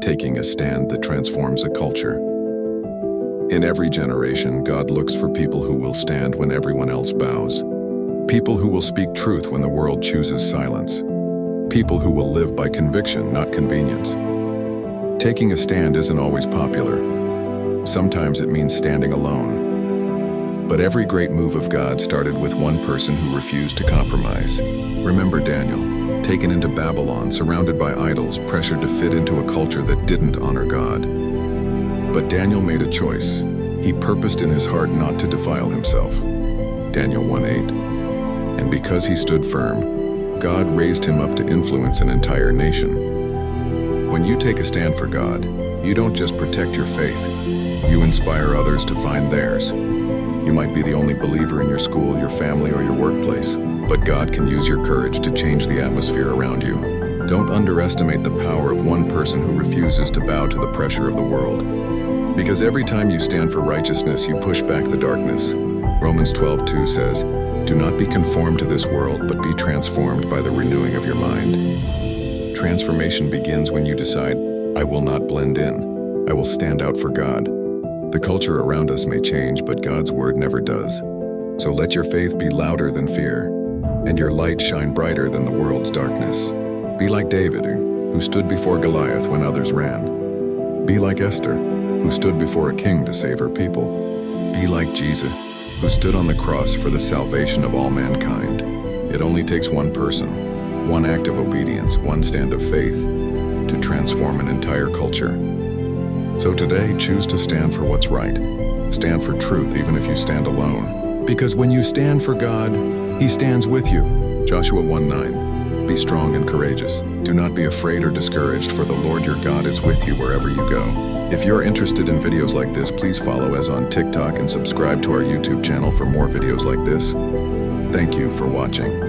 taking a stand that transforms a culture. In every generation, God looks for people who will stand when everyone else bows. People who will speak truth when the world chooses silence. People who will live by conviction, not convenience. Taking a stand isn't always popular. Sometimes it means standing alone. But every great move of God started with one person who refused to compromise. Remember Daniel, taken into Babylon, surrounded by idols, pressured to fit into a culture that didn't honor God. But Daniel made a choice. He purposed in his heart not to defile himself. Daniel 1:8. And because he stood firm, God raised him up to influence an entire nation. When you take a stand for God, you don't just protect your faith. You inspire others to find theirs. You might be the only believer in your school, your family, or your workplace, but God can use your courage to change the atmosphere around you. Don't underestimate the power of one person who refuses to bow to the pressure of the world. Because every time you stand for righteousness, you push back the darkness. Romans 12:2 says, "Do not be conformed to this world, but be transformed by the renewing of your mind." Transformation begins when you decide, "I will not blend in. I will stand out for God." The culture around us may change, but God's word never does. So let your faith be louder than fear, and your light shine brighter than the world's darkness. Be like David, who stood before Goliath when others ran. Be like Esther, who stood before a king to save her people. Be like Jesus, who stood on the cross for the salvation of all mankind. It only takes one person, one act of obedience, one stand of faith, to transform an entire culture. So today, choose to stand for what's right. Stand for truth even if you stand alone. Because when you stand for God, He stands with you. Joshua 1:9. Be strong and courageous. Do not be afraid or discouraged, for the Lord your God is with you wherever you go. If you're interested in videos like this, please follow us on TikTok and subscribe to our YouTube channel for more videos like this. Thank you for watching.